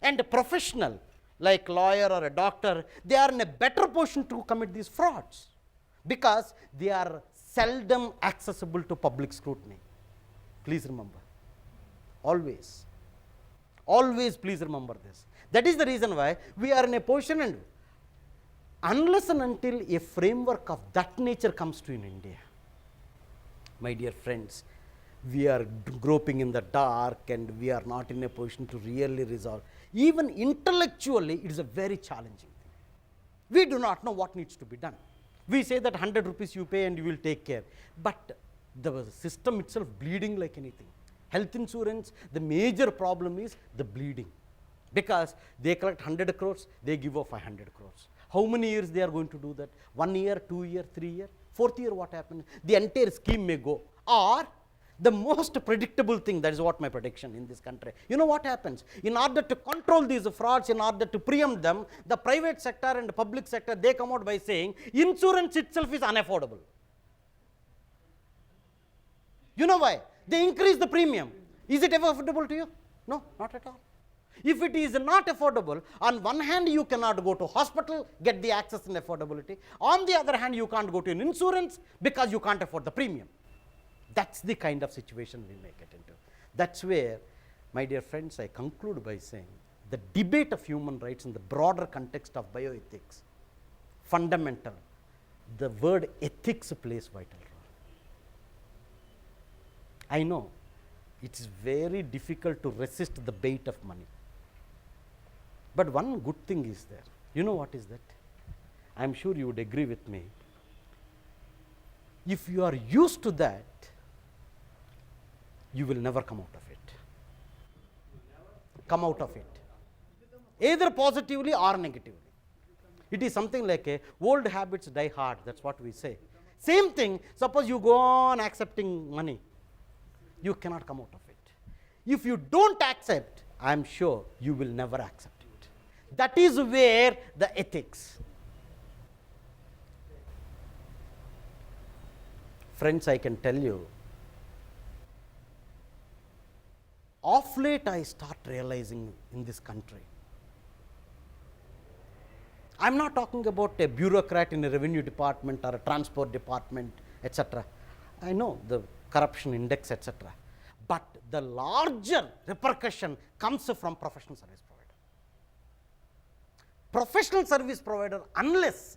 And a professional like lawyer or a doctor, they are in a better position to commit these frauds because they are seldom accessible to public scrutiny. Please remember, always please remember this. That is the reason why we are in a position, and unless and until a framework of that nature comes to in India, my dear friends, we are groping in the dark and we are not in a position to really resolve. Even intellectually, it is a very challenging thing. We do not know what needs to be done. We say that 100 rupees you pay and you will take care. But the system itself bleeding like anything. Health insurance, the major problem is the bleeding. Because they collect 100 crores, they give off 500 crores. How many years they are going to do that? 1 year, 2 year, 3 year? 4th year what happens? The entire scheme may go. Or the most predictable thing, that is what my prediction in this country. You know what happens? In order to control these frauds, in order to preempt them, the private sector and the public sector, they come out by saying insurance itself is unaffordable. You know why? They increase the premium. Is it ever affordable to you? No, not at all. If it is not affordable, on one hand you cannot go to hospital, get the access and affordability. On the other hand, you can't go to an insurance because you can't afford the premium. That's the kind of situation we may get into. That's where, my dear friends, I conclude by saying the debate of human rights in the broader context of bioethics, fundamental, the word ethics plays vital role. I know it is very difficult to resist the bait of money. But one good thing is there. You know what is that? I am sure you would agree with me. If you are used to that, you will never come out of it. Come out of it. Either positively or negatively. It is something like a old habits die hard. That's what we say. Same thing, suppose you go on accepting money. You cannot come out of it. If you don't accept, I am sure you will never accept it. That is where the ethics. Friends, I can tell you, of late I start realizing in this country. I am not talking about a bureaucrat in a revenue department or a transport department, etc. I know the corruption index, etc. But the larger repercussion comes from professional service provider. Professional service provider, unless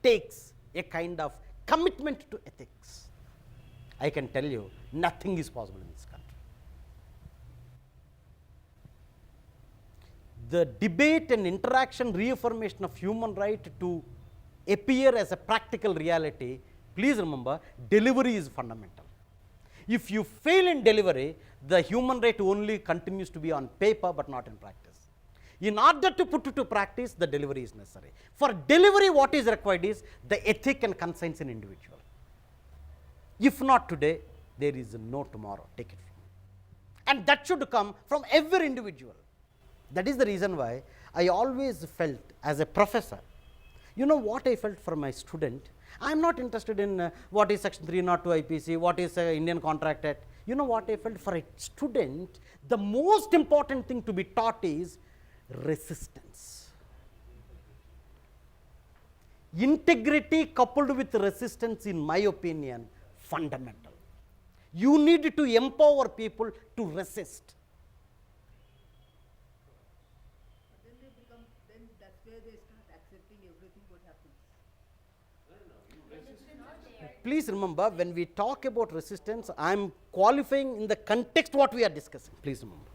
takes a kind of commitment to ethics, I can tell you nothing is possible in this country. The debate and interaction reaffirmation of human right to appear as a practical reality, please remember, delivery is fundamental. If you fail in delivery, the human right only continues to be on paper but not in practice. In order to put it to practice, the delivery is necessary. For delivery, what is required is the ethic and conscience in individual. If not today, there is no tomorrow. Take it from me. And that should come from every individual. That is the reason why I always felt as a professor, you know what I felt for my student? I am not interested in what is section 302 IPC, what is Indian Contract Act. You know what I felt for a student? The most important thing to be taught is resistance. Integrity coupled with resistance, in my opinion, fundamental. You need to empower people to resist. Then that's where they start accepting everything what happens. Please remember, when we talk about resistance, I am qualifying in the context what we are discussing. Please remember.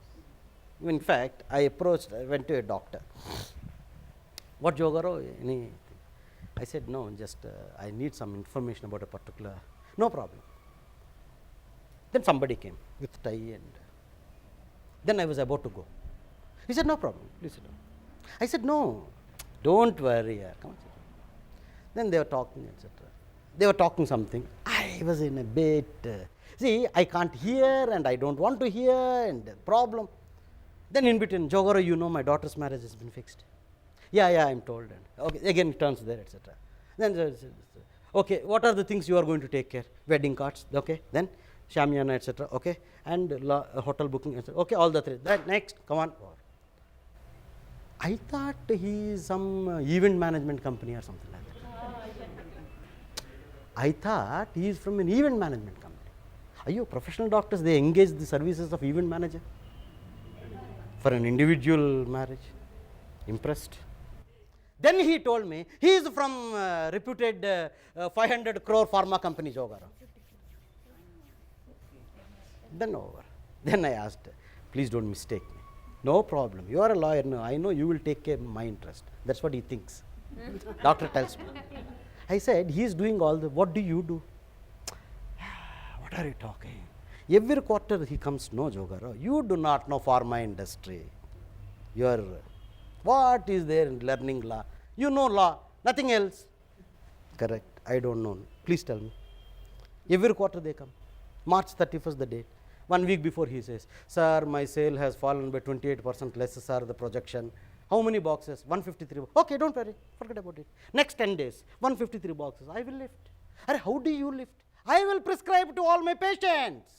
In fact, I went to a doctor. What Jogaro? Anything? I said, no, just I need some information about a particular. No problem. Then somebody came with tie and then I was about to go. He said, no problem, please sit down. I said, no, don't worry. Come on, sit down. Then they were talking, etc. They were talking something. I was in a bit, see, I can't hear and I don't want to hear and problem. Then in between, Jogoro, you know my daughter's marriage has been fixed. Yeah, I'm told. And okay, again it turns there, etc. Then, okay, what are the things you are going to take care? Wedding cards, okay. Then Shamiana, etc. Okay, and hotel booking, etc. Okay, all the three. Then next, come on. I thought he is some event management company or something like that. I thought he is from an event management company. Ayyo, professional doctors, they engage the services of event manager for an individual marriage. Impressed. Then he told me he is from reputed 500 crore pharma company Jogara. Then over. Then I asked, please don't mistake me. No problem. You are a lawyer. No, I know you will take care of my interest. That's what he thinks. Doctor tells me. I said, he is doing all the, what do you do? What are you talking? Every quarter he comes, no Jogara, you do not know pharma industry. You are, what is there in learning law? You know law, nothing else. Correct, I don't know. Please tell me. Every quarter they come. March 31st the date. 1 week before he says, sir, my sale has fallen by 28% less, sir, the projection. How many boxes? 153. Okay, don't worry, forget about it. Next 10 days, 153 boxes. I will lift. Arey, how do you lift? I will prescribe to all my patients.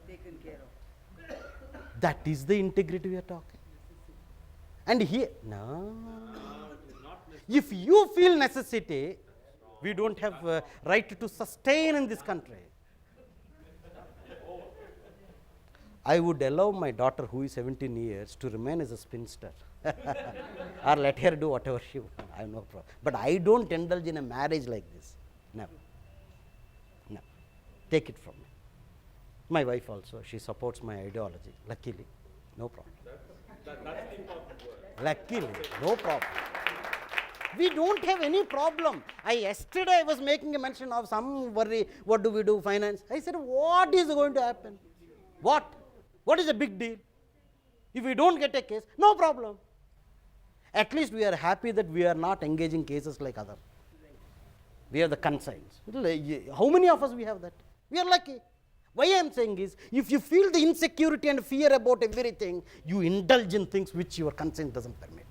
Taken care of. That is the integrity we are talking. And he, no. If you feel necessity, we don't have right to sustain in this country. I would allow my daughter, who is 17 years, to remain as a spinster. Or let her do whatever she wants. I have no problem. But I don't indulge in a marriage like this. No. No. Take it from me. My wife also, she supports my ideology. Luckily, no problem. That's the important word. Luckily, no problem. We don't have any problem. Yesterday I was making a mention of some worry, what do we do, finance. I said, what is going to happen? What? What is a big deal? If we don't get a case, no problem. At least we are happy that we are not engaging cases like others. We have the conscience. How many of us we have that? We are lucky. Why I am saying is, if you feel the insecurity and fear about everything, you indulge in things which your conscience doesn't permit.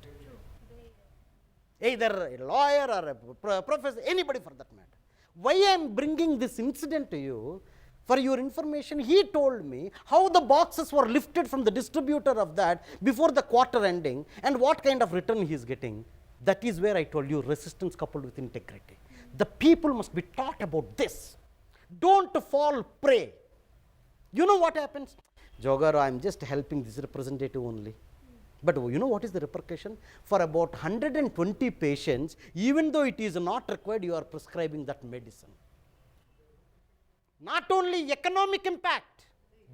Either a lawyer or a professor, anybody for that matter. Why I am bringing this incident to you, for your information, he told me how the boxes were lifted from the distributor of that before the quarter ending and what kind of return he is getting. That is where I told you resistance coupled with integrity. The people must be taught about this. Don't fall prey. You know what happens? Jogara, I am just helping this representative only. But you know what is the repercussion? For about 120 patients, even though it is not required, you are prescribing that medicine. Not only economic impact,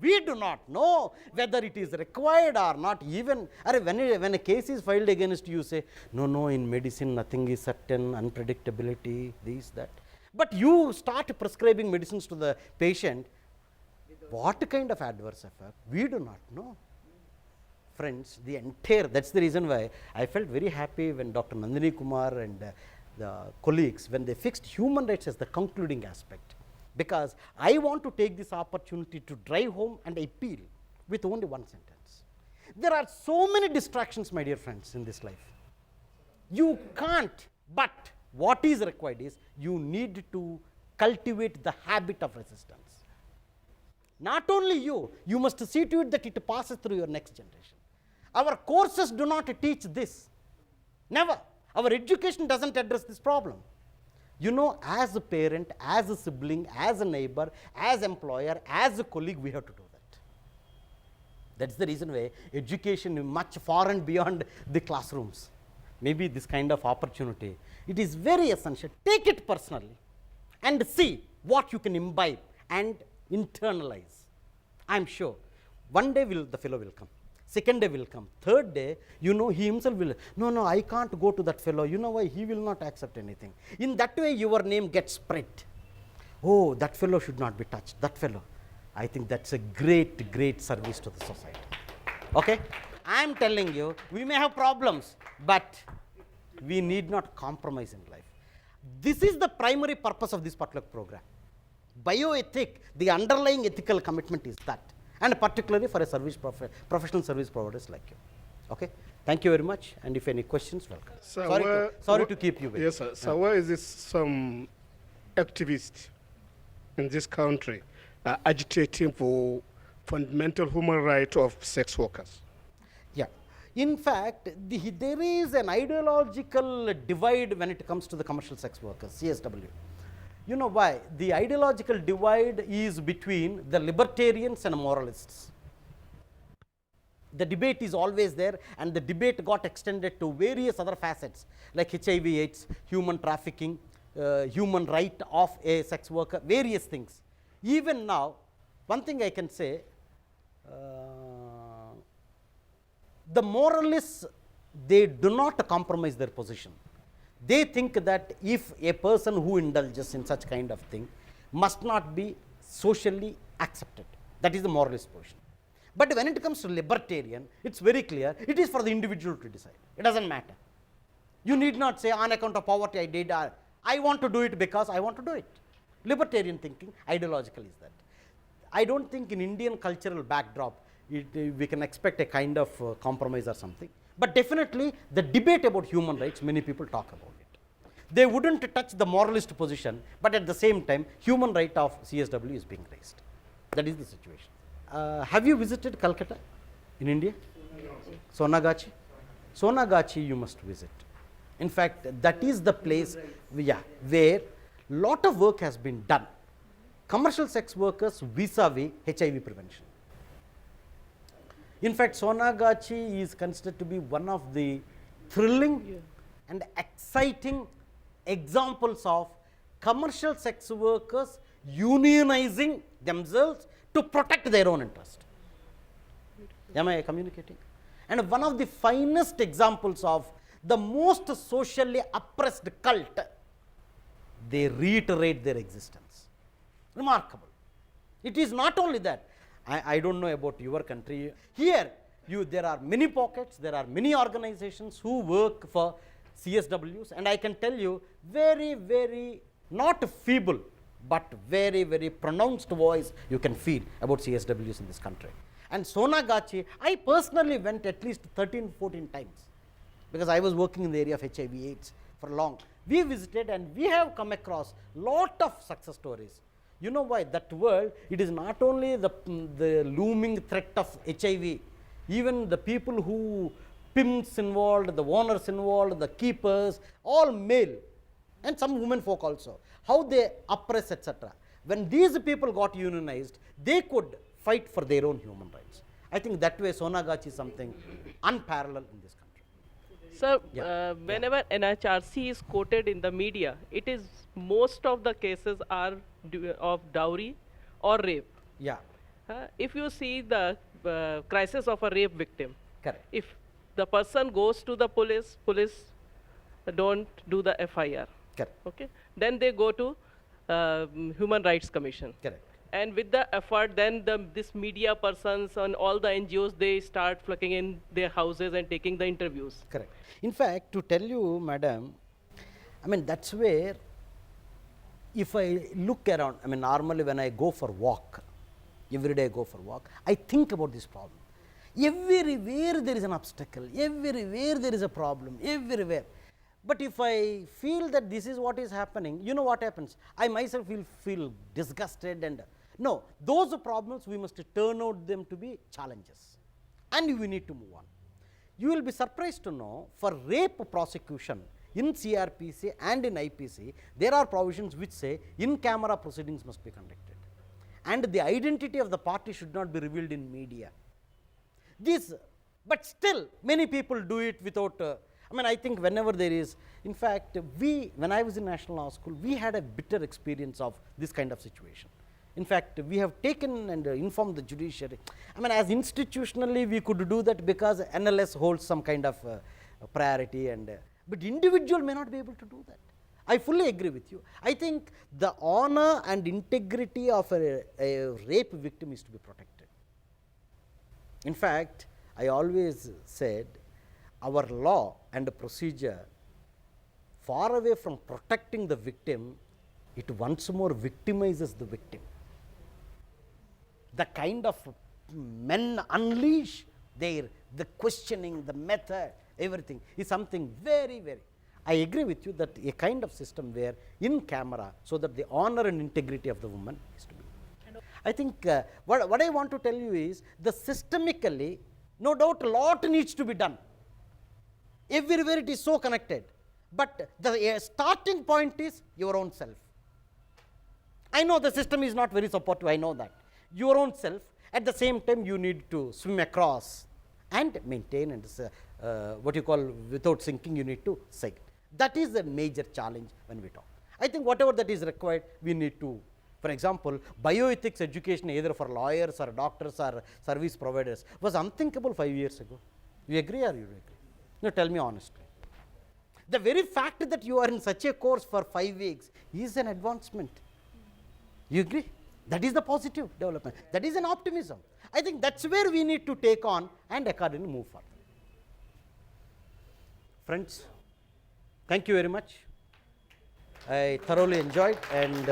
we do not know whether it is required or not. Even when a case is filed against you, say, no, in medicine nothing is certain, unpredictability, this, that. But you start prescribing medicines to the patient, what kind of adverse effect? We do not know. Friends, that's the reason why I felt very happy when Dr. Nandini Kumar and the colleagues, when they fixed human rights as the concluding aspect. Because I want to take this opportunity to drive home and appeal with only one sentence. There are so many distractions, my dear friends, in this life. You can't, but what is required is you need to cultivate the habit of resistance. Not only you must see to it that it passes through your next generation. Our courses do not teach this. Never. Our education doesn't address this problem. You know, as a parent, as a sibling, as a neighbor, as employer, as a colleague, we have to do that. That's the reason why education is much far and beyond the classrooms. Maybe this kind of opportunity, it is very essential. Take it personally and see what you can imbibe and internalize. I am sure one day the fellow will come. Second day will come. Third day, you know, he himself will, no, I can't go to that fellow. You know why? He will not accept anything. In that way, your name gets spread. Oh, that fellow should not be touched. That fellow. I think that's a great, great service to the society. Okay? I am telling you, we may have problems, but we need not compromise in life. This is the primary purpose of this particular program. Bioethic, the underlying ethical commitment is that. And particularly for a professional service providers like you. Okay? Thank you very much. And if any questions, welcome. Sir, sorry to keep you waiting. Yes, sir. So where is this some activist in this country agitating for fundamental human right of sex workers? Yeah, In fact, there is an ideological divide when it comes to the commercial sex workers, CSW. You know why? The ideological divide is between the libertarians and moralists. The debate is always there, and the debate got extended to various other facets like HIV/AIDS, human trafficking, human right of a sex worker, various things. Even now, one thing I can say, the moralists, they do not compromise their position. They think that if a person who indulges in such kind of thing must not be socially accepted. That is the moralist position. But when it comes to libertarian, it's very clear, it is for the individual to decide. It doesn't matter. You need not say, on account of poverty I did, I want to do it because I want to do it. Libertarian thinking, ideological is that. I don't think in Indian cultural backdrop, we can expect a kind of compromise or something. But definitely, the debate about human rights, many people talk about it. They wouldn't touch the moralist position, but at the same time, human right of CSW is being raised. That is the situation. Have you visited Calcutta in India? Sonagachi? Sonagachi you must visit. In fact, that is the place where lot of work has been done. Commercial sex workers vis-a-vis HIV prevention. In fact, Sonagachi is considered to be one of the thrilling and exciting examples of commercial sex workers unionizing themselves to protect their own interest. Am I communicating? And one of the finest examples of the most socially oppressed cult, they reiterate their existence. Remarkable. It is not only that. I don't know about your country. Here, there are many pockets, there are many organizations who work for CSWs, and I can tell you very, very not feeble, but very, very pronounced voice you can feel about CSWs in this country. And Sonagachi, I personally went at least 13, 14 times because I was working in the area of HIV/AIDS for long. We visited and we have come across lot of success stories. You know why? That world, it is not only the looming threat of HIV, even the people who pimps involved, the owners involved, the keepers, all male, and some women folk also, how they oppress, etc. When these people got unionized, they could fight for their own human rights. I think that way Sonagachi is something unparalleled in this country. So, whenever NHRC is quoted in the media, it is most of the cases are of dowry or rape. Yeah. If you see the crisis of a rape victim, Correct. if the person goes to the police don't do the FIR. Correct. Okay. Then they go to Human Rights Commission. Correct. And with the effort, then this media persons and all the NGOs, they start flocking in their houses and taking the interviews. Correct. In fact, to tell you, madam, I mean, that's where, if I look around, I mean, normally when I go for walk, every day I go for walk, I think about this problem. Everywhere there is an obstacle, everywhere there is a problem, everywhere. But if I feel that this is what is happening, you know what happens? I myself will feel disgusted and no, those problems we must turn out them to be challenges and we need to move on. You will be surprised to know for rape prosecution in CRPC and in IPC, there are provisions which say in-camera proceedings must be conducted and the identity of the party should not be revealed in media. But still many people do it without I mean, I think whenever there is, in fact, when I was in National Law School, we had a bitter experience of this kind of situation. In fact, we have taken and informed the judiciary. I mean, as institutionally, we could do that because NLS holds some kind of priority, but individual may not be able to do that. I fully agree with you. I think the honor and integrity of a rape victim is to be protected. In fact, I always said, our law and procedure, far away from protecting the victim, it once more victimizes the victim. The kind of men unleash the questioning, the method, everything is something very, very. I agree with you that a kind of system where in camera, so that the honor and integrity of the woman is to be. I think what I want to tell you is the systemically, the system No doubt a lot needs to be done. Everywhere it is so connected. But the starting point is your own self. I know the system is not very supportive, I know that. Your own self, at the same time you need to swim across and maintain, and what you call without sinking you need to sail. That is a major challenge when we talk. I think whatever that is required, we need to, for example, bioethics education either for lawyers or doctors or service providers was unthinkable 5 years ago. You agree or you agree? No, tell me honestly. The very fact that you are in such a course for 5 weeks is an advancement. You agree? That is the positive development. That is an optimism. I think that's where we need to take on and accordingly move forward. Friends, thank you very much. I thoroughly enjoyed, and